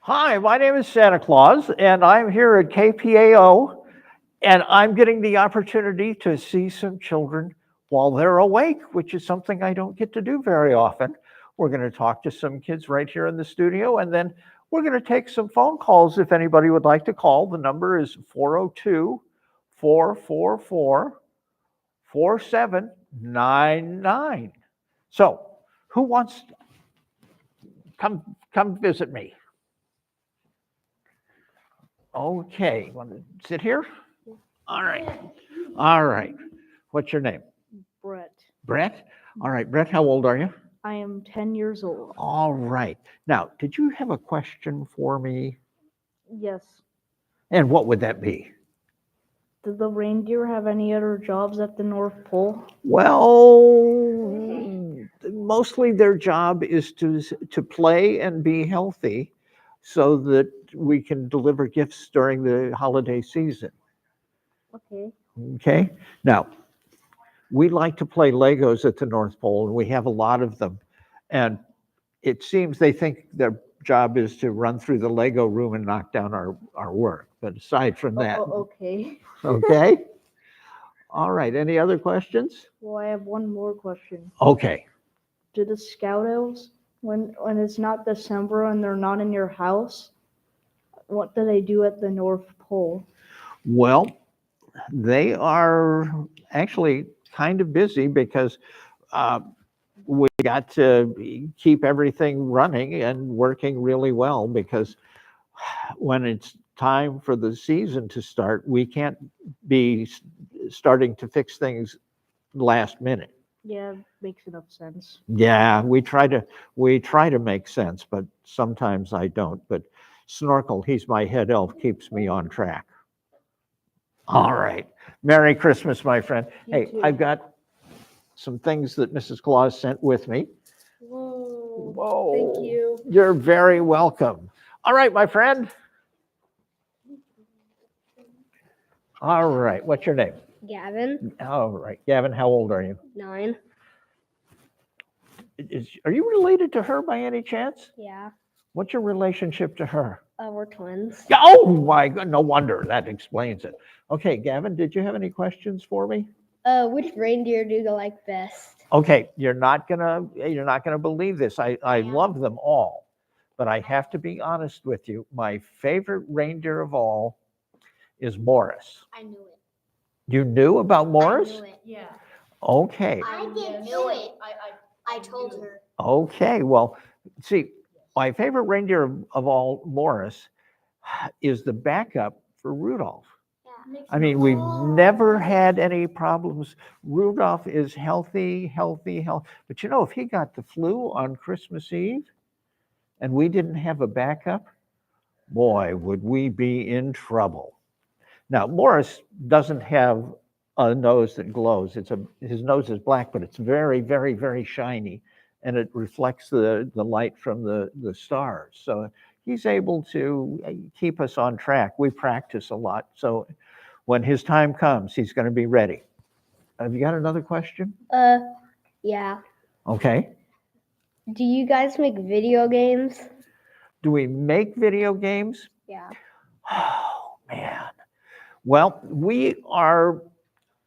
Hi, my name is Santa Claus, and I'm here at KPAO, and I'm getting the opportunity to see some children while they're awake, which is something I don't get to do very often. We're going to talk to some kids right here in the studio, and then we're going to take some phone calls if anybody would like to call. The number is 402-444-4799. So, who wants to come visit me? Okay, want to sit here? All right. All right. What's your name? Brett. Brett? All right, Brett, how old are you? I am 10 years old. All right. Now, did you have a question for me? Yes. And what would that be? Do the reindeer have any other jobs at the North Pole? Well, mostly their job is to play and be healthy so that we can deliver gifts during the holiday season. Okay. Okay. Now, we like to play Legos at the North Pole, and we have a lot of them. And it seems they think their job is to run through the Lego room and knock down our work. But aside from that, Okay. okay. All right. Any other questions? Well, I have one more question. Okay. Do the Scout Elves, when it's not December and they're not in your house, what do they do at the North Pole? Well, they are actually kind of busy because we got to keep everything running and working really well, because when it's time for the season to start, we can't be starting to fix things last minute. Yeah, makes enough sense. Yeah, we try to make sense, but sometimes I don't. But Snorkel, he's my head elf, keeps me on track. All right. Merry Christmas, my friend. Hey, too. I've got some things that Mrs. Claus sent with me. Whoa. Whoa. Thank you. You're very welcome. All right, my friend. All right. What's your name? Gavin, All right. Gavin, how old are you? 9. Are you related to her by any chance? Yeah. What's your relationship to her? We're twins. Yeah, oh my God, no wonder. That explains it. Okay, Gavin, did you have any questions for me? Which reindeer do you like best? Okay, you're not gonna believe this. I love them all, but I have to be honest with you. My favorite reindeer of all is Morris. I knew it. You knew about Morris? I knew it. Yeah. Okay. I didn't knew it. I told her. Okay. Well, see, my favorite reindeer of all, Morris, is the backup for Rudolph. Yeah. I mean, we've never had any problems. Rudolph is healthy. But you know, if he got the flu on Christmas Eve and we didn't have a backup, boy, would we be in trouble. Now, Morris doesn't have a nose that glows. His nose is black, but it's very shiny, and it reflects the light from the stars. So he's able to keep us on track. We practice a lot. So when his time comes, he's going to be ready. Have you got another question? Yeah. Okay. Do you guys make video games? Do we make video games? Yeah. Oh, man. Well, we are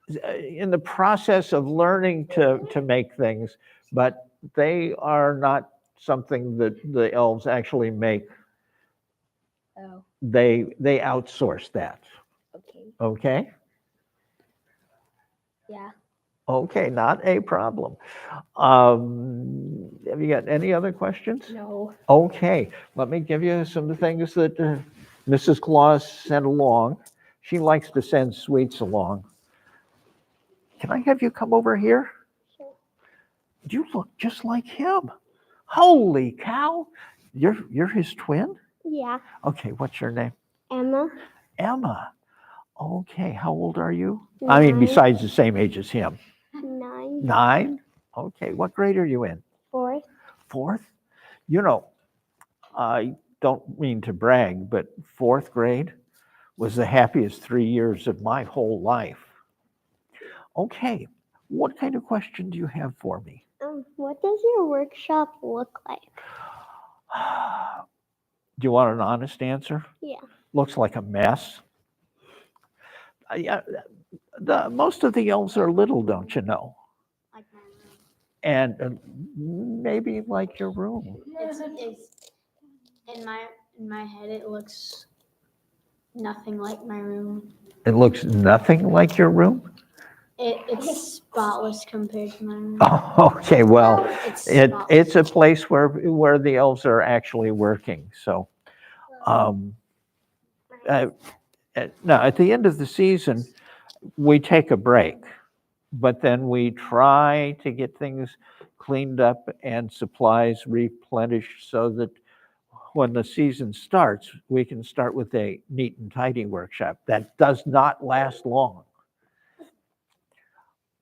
in the process of learning to make things, but they are not something that the elves actually make. Oh, They outsource that. okay. Okay? Yeah. Okay, not a problem. Have you got any other questions? No. Okay, let me give you some things that Mrs. Claus sent along. She likes to send sweets along. Can I have you come over here? Sure. You look just like him. Holy cow. You're his twin? Yeah. Okay, what's your name? Emma, Emma. Okay, how old are you? I mean, 9. besides the same age as him. 9. 9? Okay, what grade are you in? 4. 4th? You know, I don't mean to brag, but 4th grade was the happiest 3 years of my whole life. Okay, what kind of question do you have for me? What does your workshop look like? Do you want an honest answer? Yeah. Looks like a mess. Yeah, most of the elves are little, don't you know? Like my room. And maybe like your room. It's in my head. It looks nothing like my room. It looks nothing like your room? It's spotless compared to my room. Oh, okay, well, It's it's a place where the elves are actually working. So, now at the end of the season, we take a break, but then we try to get things cleaned up and supplies replenished so that when the season starts, we can start with a neat and tidy workshop. That does not last long.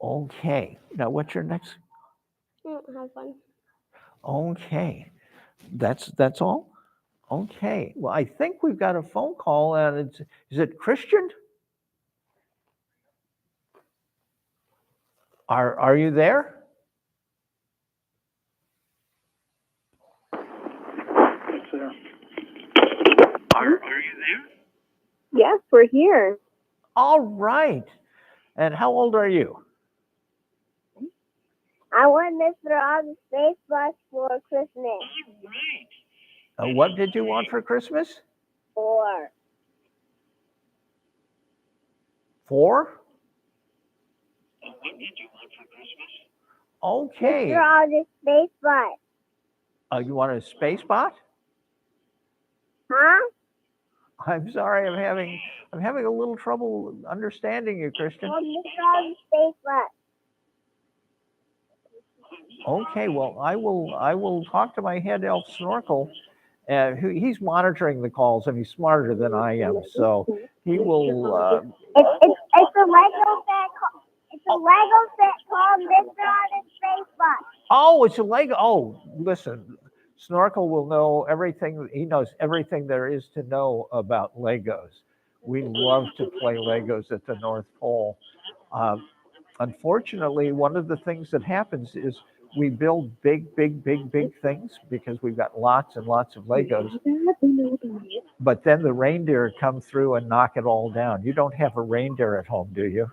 Okay, now what's your next? I don't have one. Okay, that's all? Okay, well, I think we've got a phone call and is it Christian? Are you there? It's there. Are you there? Yes, we're here. All right. And how old are you? I want Mr. On the Space Bus for Christmas. What did you want for Christmas? 4. 4? What did you want for Christmas? Okay. Mr. On the Space Bus. You want a space bot? Huh? I'm sorry, I'm having a little trouble understanding you, Christian. Oh, Mr. On the Space Bus. Okay, well, I will talk to my head elf Snorkel. He's monitoring the calls and he's smarter than I am, so he will. It's a Lego set. It's a Lego set called Mr. On the Space Bus. Oh, it's a Lego. Oh, listen, Snorkel will know everything. He knows everything there is to know about Legos. We love to play Legos at the North Pole. Uh, Unfortunately, one of the things that happens is we build big things because we've got lots and lots of Legos. But then the reindeer come through and knock it all down. You don't have a reindeer at home, do you?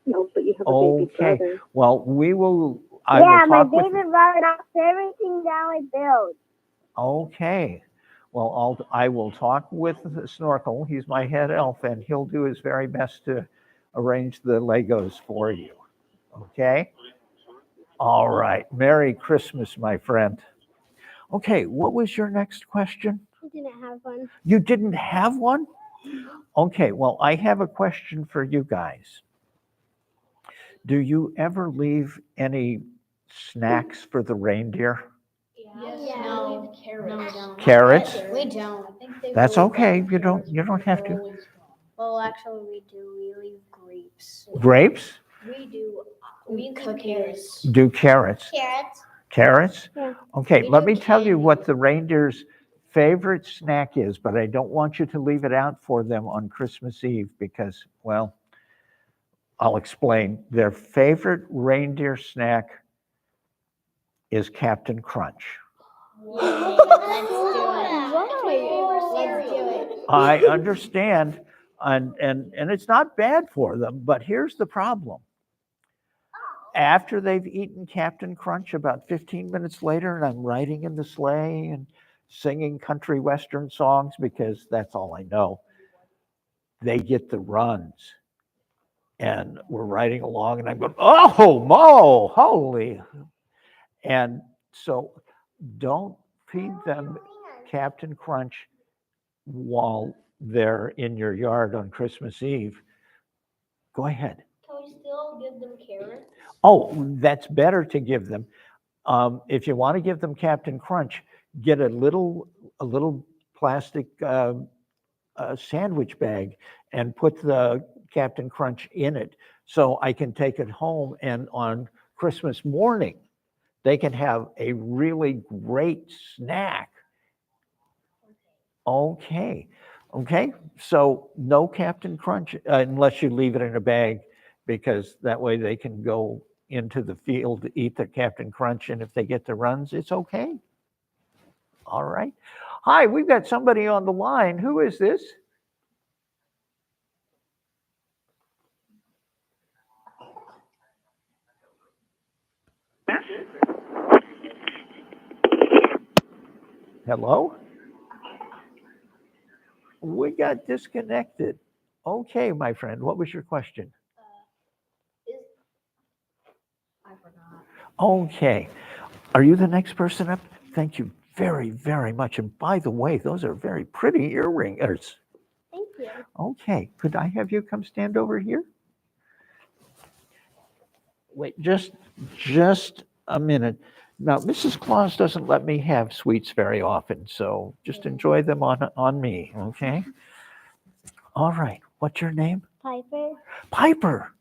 No, but you have a baby Okay. brother. Well, I Yeah, will my talk with. baby brother knocks everything down I build. Okay. Well, I will talk with Snorkel. He's my head elf, and he'll do his very best to arrange the Legos for you. Okay? All right. Merry Christmas, my friend. Okay, what was your next question? I didn't have one. You didn't have one? Okay, well, I have a question for you guys. Do you ever leave any snacks for the reindeer? Yes. No. No, we don't. Carrots? We don't. That's okay. You don't have to. Well, actually, we do. We leave grapes. Grapes? We do. We cookies. Do carrots? Carrots. Carrots? Yeah. Okay, We let do me tell you candy. what the reindeer's favorite snack is, but I don't want you to leave it out for them on Christmas Eve because, well, I'll explain. Their favorite reindeer snack is Captain Crunch. Let's do it. I understand, and it's not bad for them, but here's the problem. After they've eaten Captain Crunch, about 15 minutes later, and I'm riding in the sleigh and singing country western songs because that's all I know, they get the runs. And we're riding along, and I'm going, oh, Mo, holy. And so don't feed them Captain Crunch while they're in your yard on Christmas Eve. Go ahead. Can we still give them carrots? Oh, that's better to give them. If you want to give them Captain Crunch, get a little plastic sandwich bag and put the Captain Crunch in it, so I can take it home, and on Christmas morning, they can have a really great snack. Okay. So no Captain Crunch unless you leave it in a bag, because that way they can go into the field to eat the Captain Crunch, and if they get the runs, it's okay. All right. Hi, we've got somebody on the line. Who is this? Hello? We got disconnected. Okay, my friend, what was your question? I forgot. Okay. Are you the next person up? Thank you very much. And by the way, those are very pretty earrings. Thank you. Okay, could I have you come stand over here? Wait, just a minute. Now, Mrs. Claus doesn't let me have sweets very often, so just enjoy them on me, okay? All right, what's your name? Piper. Piper.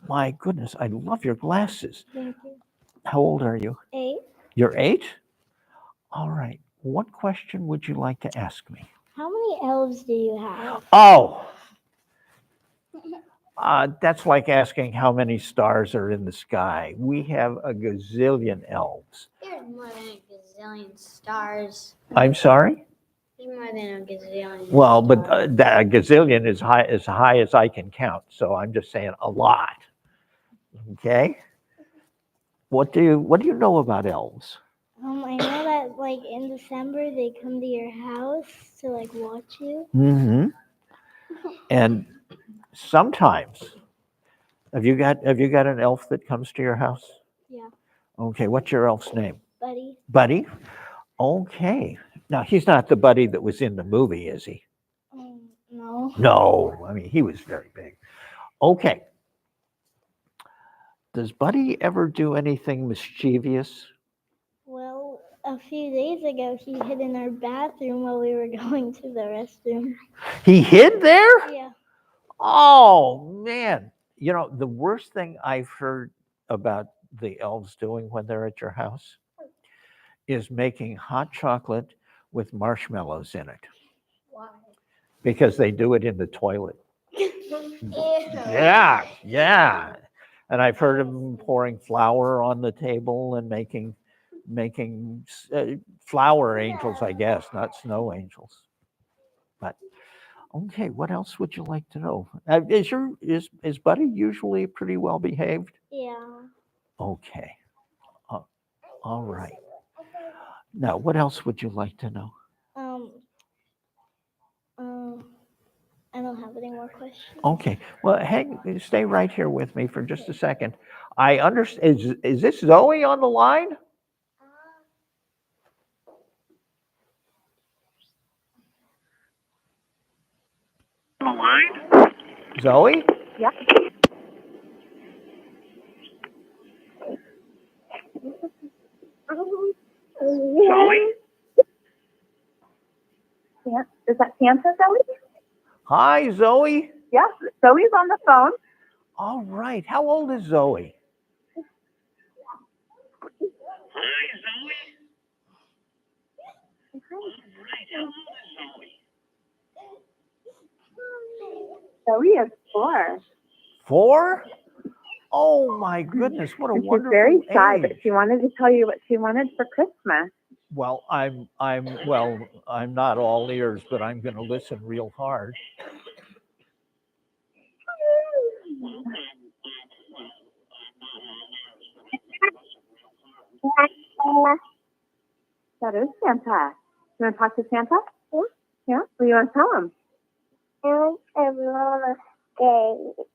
My goodness, I love your glasses. Thank you. How old are you? 8. You're 8? All right, what question would you like to ask me? How many elves do you have? Oh, that's like asking how many stars are in the sky. We have a gazillion elves. There's more than a gazillion stars. I'm sorry? There's more than a gazillion. Well, but stars. a gazillion is high as I can count, so I'm just saying a lot. Okay? What do you know about elves? I know that like in December they come to your house to like watch you. Mm-hmm. And sometimes, have you got an elf that comes to your house? Yeah. Okay, what's your elf's name? Buddy. Buddy? Okay. Now, he's not the Buddy that was in the movie, is he? No. No, I mean, he was very big. Okay. Does Buddy ever do anything mischievous? Well, a few days ago he hid in our bathroom while we were going to the restroom. He hid there? Yeah. Oh, man. You know, the worst thing I've heard about the elves doing when they're at your house is making hot chocolate with marshmallows in it Why? because they do it in the toilet. Ew. Yeah. And I've heard of them pouring flour on the table and making flour angels, I guess, not snow angels. But okay, what else would you like to know? Is Buddy usually pretty well behaved? Yeah. Okay. Uh, all right. Now, what else would you like to know? Um, I don't have any more questions. Okay. Well, stay right here with me for just a second. I understand. Is this Zoe on the line? Zoe? Yep. Zoe? Yeah. Is that Santa, Zoe? Hi, Zoe. Yes, Zoe's on the phone. All right. How old is Zoe? Zoe is 4. 4? Oh my goodness, what a And she's wonderful very shy, but age. she wanted to tell you what she wanted for Christmas. Well, I'm not all ears, but I'm going to listen real hard. That is Santa. You want to talk to Santa? Yeah. Yeah? What do you want to tell him? And a roller skate.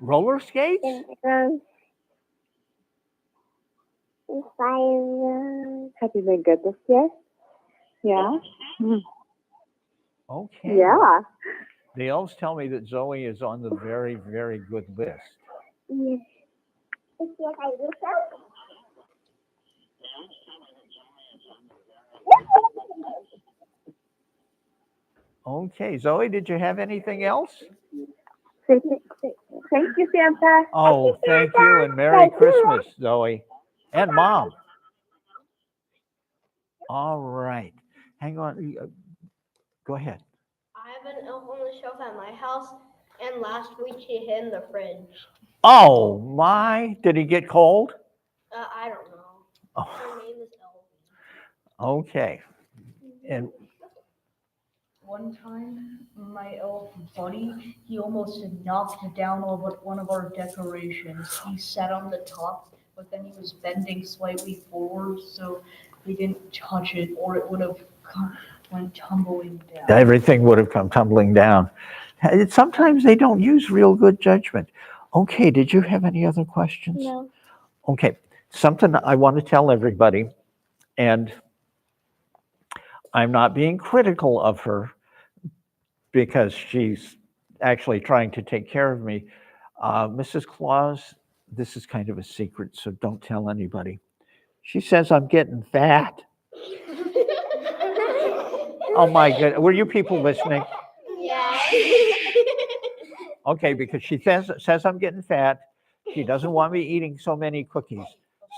Roller skates? And fire. Have you been good this year? Yeah? Okay. Yeah. The elves tell me that Zoe is on the very, very good list. Yes. Yes, I do so. Okay, Zoe, did you have anything else? Thank you, Santa. Oh, thank you, and Merry Christmas, Zoe, and Mom. All right. Hang on. Go ahead. I have an elf on the shelf at my house, and last week he hid in the fridge. Oh, my. Did he get cold? I don't know. Oh, Her name is Elvie. okay. And One time, my elf buddy, he almost knocked down one of our decorations. He sat on the top, but then he was bending slightly forward, so we didn't touch it, or it would have went tumbling down. everything would have come tumbling down. Sometimes they don't use real good judgment. Okay, did you have any other questions? No. Okay, something I want to tell everybody, and I'm not being critical of her because she's actually trying to take care of me. Mrs. Claus, this is kind of a secret, so don't tell anybody. She says I'm getting fat. Oh my goodness, were you people listening? Yeah. Okay, because she says I'm getting fat. She doesn't want me eating so many cookies.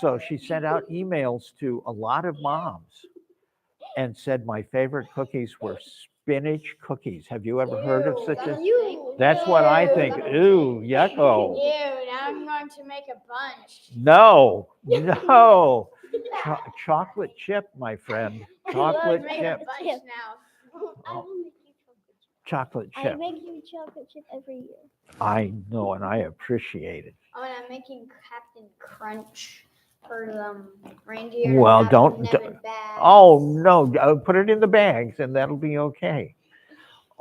So she sent out emails to a lot of moms and said my favorite cookies were spinach cookies. Have you ever heard of such a? That's what I think. Ooh, yucko. Ew, now I'm going to make a bunch. No. Chocolate chip, my friend. Chocolate Make chip. a bunch now. I will make you Chocolate I chip. make you chocolate chip every year. I know, and I appreciate it. Oh, and I'm making Captain Crunch for reindeer. Well, and don't- have them in bags. Oh, no, put it in the bags and that'll be okay.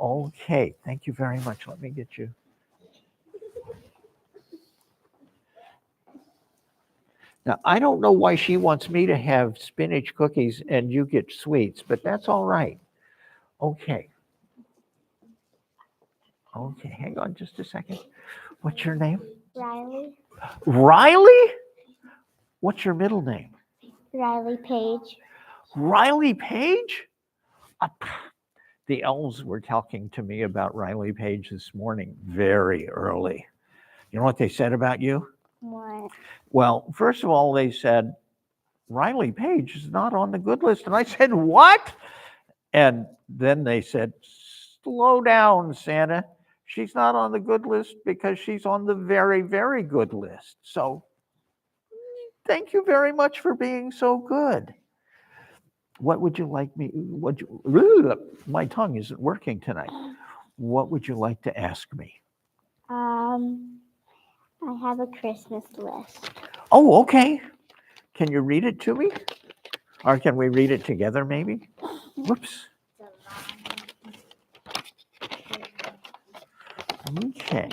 Okay, thank you very much. Let me get you. Now, I don't know why she wants me to have spinach cookies and you get sweets, but that's all right. Okay. Okay, hang on just a second. What's your name? Riley. Riley? What's your middle name? Riley Page. Riley Page? The elves were talking to me about Riley Page this morning, very early. You know what they said about you? What? Well, first of all, they said Riley Page is not on the good list. And I said, what? And then they said, slow down, Santa. She's not on the good list because she's on the very, very good list. So thank you very much for being so good. What would you like me, my tongue isn't working tonight. What would you like to ask me? I have a Christmas list. Oh, okay. Can you read it to me? Or can we read it together maybe? Whoops. Okay.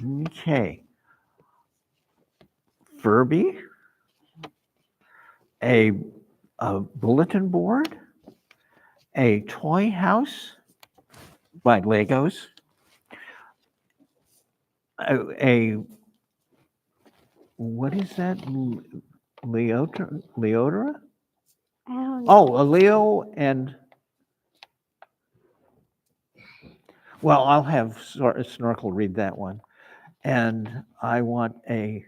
Okay. Furby, a bulletin board, a toy house by Legos, a what is that? Leodora? I don't know. Oh, a Leo and, well, I'll have Snorkel read that one. And I want a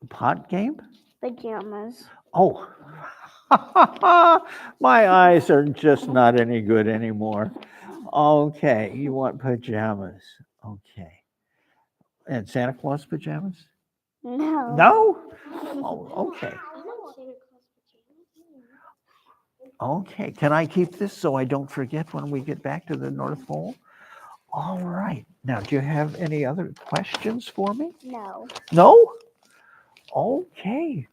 pot game. Pajamas. Oh, my eyes are just not any good anymore. Okay, you want pajamas. Okay. And Santa Claus pajamas? No. No? Oh, okay. Okay, can I keep this so I don't forget when we get back to the North Pole? All right. Now, do you have any other questions for me? No. No? Okay.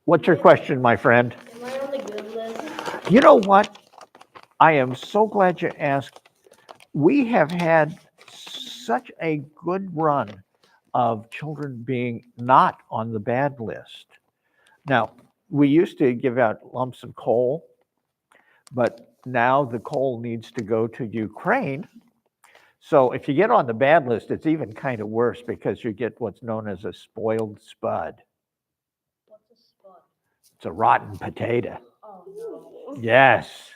What's your question, my friend? Am I on the good list? You know what? I am so glad you asked. We have had such a good run of children being not on the bad list. Now, we used to give out lumps of coal, but now the coal needs to go to Ukraine. So if you get on the bad list, it's even kind of worse because you get what's known as a spoiled spud. What's a spud? It's a rotten potato. Oh, no. Yes.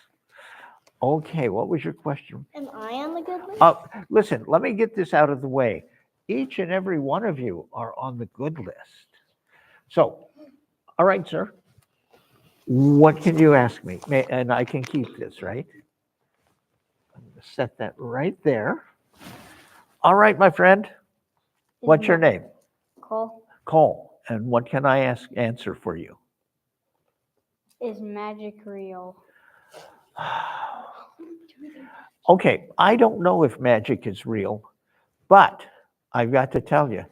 Okay, what was your question? Am I on the good list? Listen, let me get this out of the way. Each and every one of you are on the good list. So, all right, sir. What can you ask me? And I can keep this, right? I'm going to set that right there. All right, my friend. What's your name? Cole, Cole. And what can I answer for you? is magic real? Okay, I don't know if magic is real, but I've got to tell you,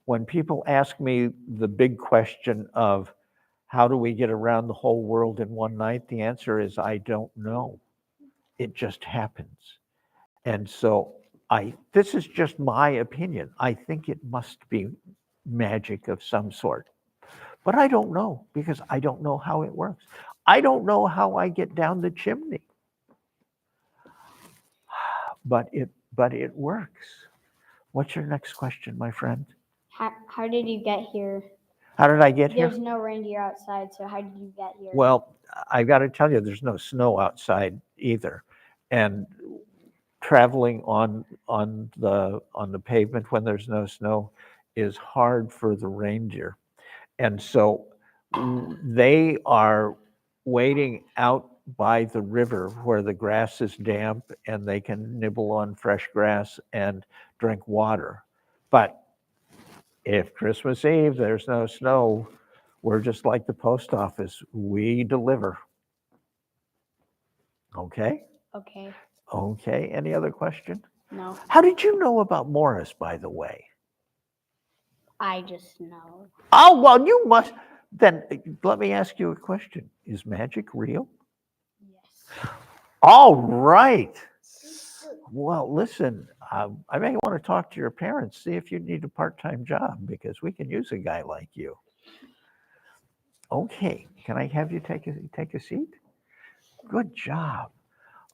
when people ask me the big question of how do we get around the whole world in one night, the answer is I don't know. It just happens. And so this is just my opinion. I think it must be magic of some sort. But I don't know because I don't know how it works. I don't know how I get down the chimney. But it works. What's your next question, my friend? How did you get here? How did I get here? There's no reindeer outside, so how did you get here? Well, I've got to tell you, there's no snow outside either. And traveling on the pavement when there's no snow is hard for the reindeer. And so they are waiting out by the river where the grass is damp and they can nibble on fresh grass and drink water. But if Christmas Eve there's no snow, we're just like the post office. We deliver. Okay? Okay, Okay. Any other question? no, How did you know about Morris, by the way? I just know. Oh, well, you must. Then let me ask you a question. Is magic real? Yes. All right. Well, listen, I may want to talk to your parents, see if you need a part-time job because we can use a guy like you. Okay. Can I have you take a seat? Good job.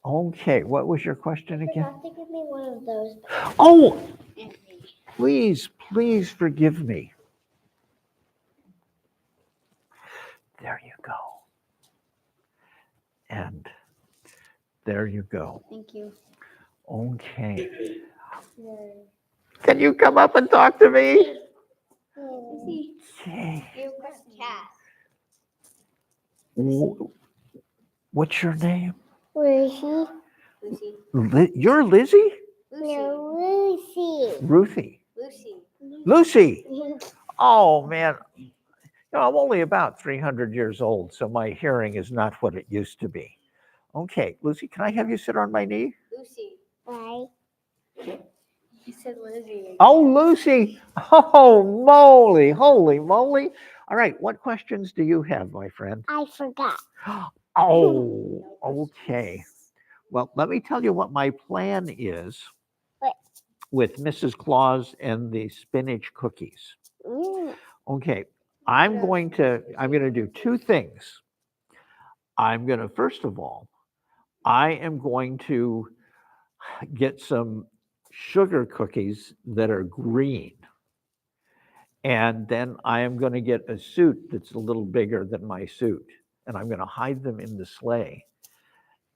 Okay. What was your question again? Forgot to give me one of those. Oh, please forgive me. There you go. And there you go. Thank you. Okay. Can you come up and talk to me? Lucy, Okay. you press cat. What's your name? Where is she? Lucy. You're Lizzie? No, Lucy. Ruthie. Lucy. Lucy. Oh, man. You know, I'm only about 300 years old, so my hearing is not what it used to be. Okay, Lucy, can I have you sit on my knee? Lucy. Right. You said Lizzie. Oh, Lucy. Oh, moly. Holy moly. All right, what questions do you have, my friend? I forgot. Oh, okay. Well, let me tell you what my plan is What? with Mrs. Claus and the spinach cookies. Mm. Okay, I'm going to do two things. First of all, I am going to get some sugar cookies that are green. And then I am going to get a suit that's a little bigger than my suit. And I'm going to hide them in the sleigh.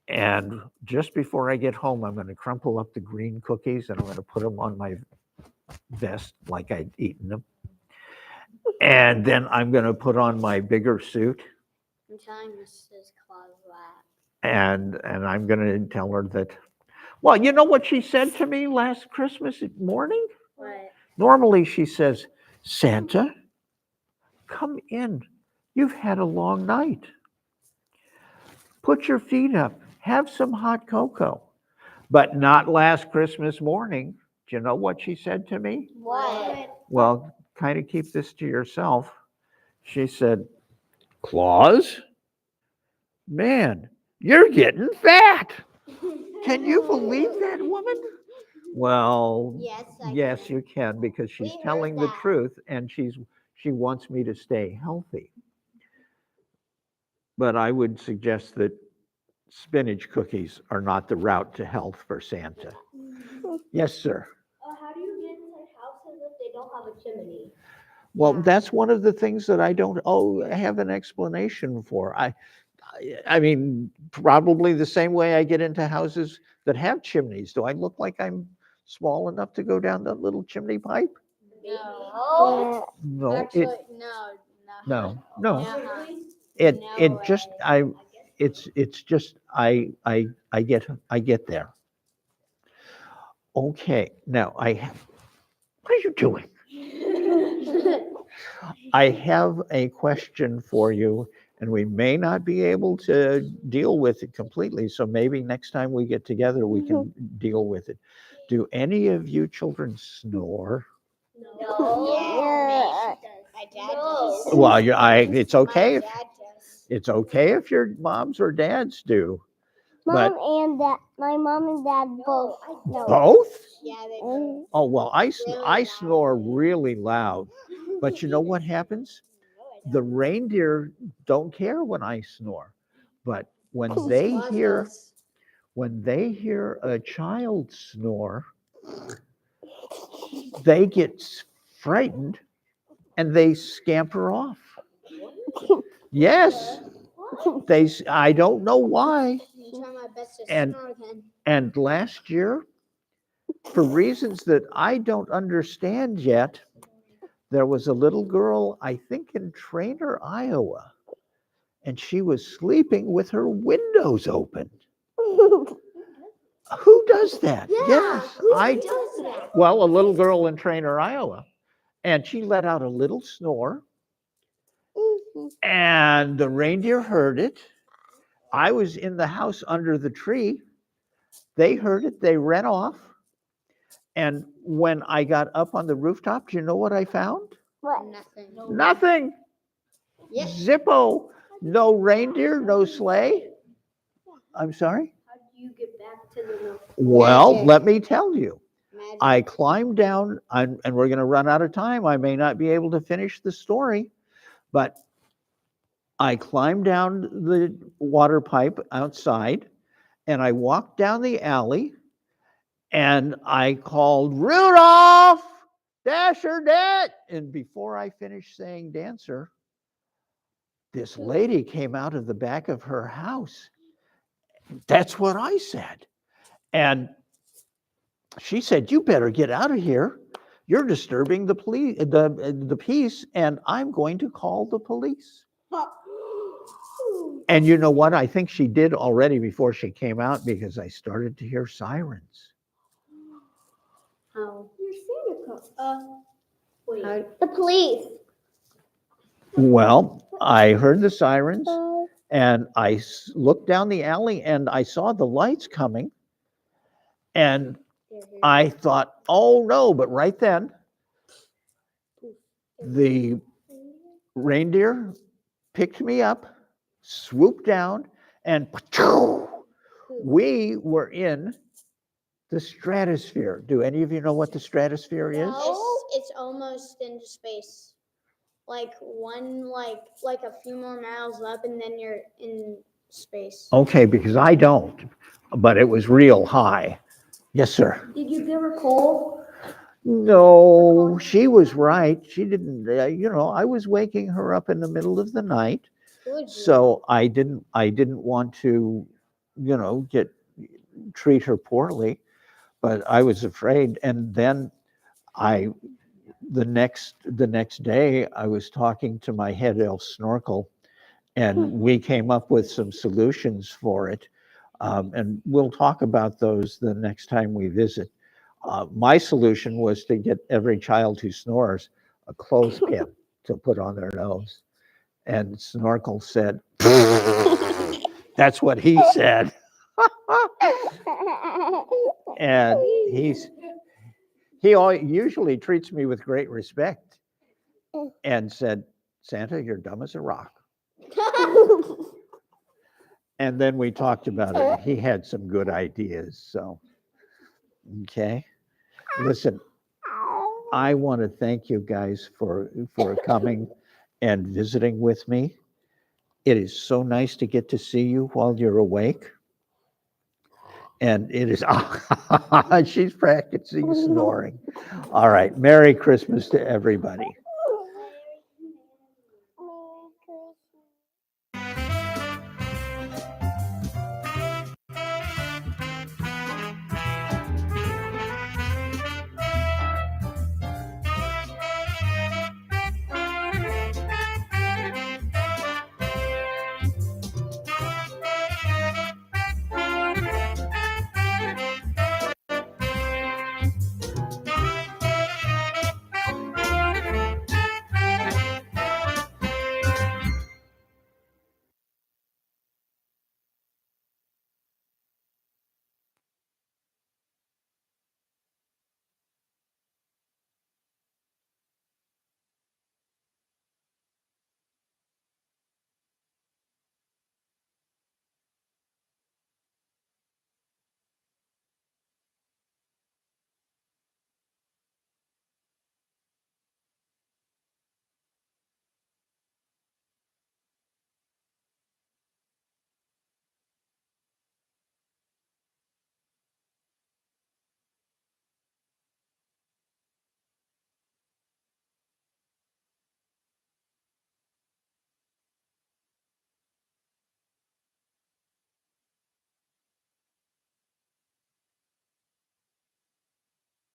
And just before I get home, I'm going to crumple up the green cookies and I'm going to put them on my vest like I'd eaten them. And then I'm going to put on my bigger suit. I'm telling Mrs. Claus that. And I'm going to tell her that, well, you know what she said to me last Christmas morning? What? Normally she says, Santa, come in. You've had a long night. Put your feet up. Have some hot cocoa. But not last Christmas morning. Do you know what she said to me? What? Well, kind of keep this to yourself. She said, Claus, man, you're getting fat. Can you believe that, woman? Well, Yes, I yes, can. you can, because she's We heard telling the that. truth and she wants me to stay healthy. But I would suggest that spinach cookies are not the route to health for Santa. Yes, sir. How do you get inside houses if they don't have a chimney? Well, Yeah. that's one of the things that I don't have an explanation for. I mean, probably the same way I get into houses that have chimneys. Do I look like I'm small enough to go down that little chimney pipe? No. No, Actually, it no. no. Uh-huh. It No it just way. it's just I get there. Okay, now what are you doing? I have a question for you, and we may not be able to deal with it completely. So maybe next time we get together, we can deal with it. Do any of you children snore? Yeah. My dad does. Well, it's okay My if dad does. it's okay if your moms or dads do, but Mom and dad. My mom and dad both. No. both? Yeah, they do. Mm. Oh well, I Really snore loud. really loud, but you know what happens? The reindeer don't care when I snore, but when Mrs. they Claus hear does. when they hear a child snore, they get frightened and they scamper off. Yes, I don't know why. I'm trying my best to And- snore again. And last year, for reasons that I don't understand yet, there was a little girl, I think in Trainer, Iowa, and she was sleeping with her windows open. Who does that? Yes, Who I does that? well, a little girl in Trainer, Iowa, and she let out a little snore, and the reindeer heard it. I was in the house under the tree. They heard it. They ran off. And when I got up on the rooftop, do you know what I found? What? Nothing. Nothing. Yep. Zippo. No reindeer, no sleigh. I'm sorry? How do you get back to the North? Well, Magic. let me tell you. Magic. I climbed down, and we're going to run out of time. I may not be able to finish the story, but I climbed down the water pipe outside, and I walked down the alley, and I called, Rudolph, Dasher, Dat. And before I finished saying Dancer, this lady came out of the back of her house. That's what I said. And she said, "You better get out of here. You're disturbing the peace, and I'm going to call the police." And you know what? I think she did already before she came out because I started to hear sirens. How? Your Santa Claus. Wait. The police. Well, I heard the sirens and I looked down the alley and I saw the lights coming. And I thought, oh no, but right then, the reindeer picked me up, swooped down, and we were in the stratosphere. Do any of you know what the stratosphere is? It's almost into space. Like a few more miles up, and then you're in space. Okay, because I don't, but it was real high. Yes, sir. Did you give her coal? No, she was right. She didn't, I was waking her up in the middle of the night. Would you? So I didn't want to, treat her poorly, but I was afraid. And then the next day I was talking to my head elf Snorkel, and we came up with some solutions for it. And we'll talk about those the next time we visit. My solution was to get every child who snores a clothespin to put on their nose. And Snorkel said, that's what he said. And he usually treats me with great respect and said, Santa, you're dumb as a rock. And then we talked about it. He had some good ideas. So, okay. Listen, I want to thank you guys for coming and visiting with me. It is so nice to get to see you while you're awake. And it is, she's practicing snoring. All right. Merry Christmas to everybody.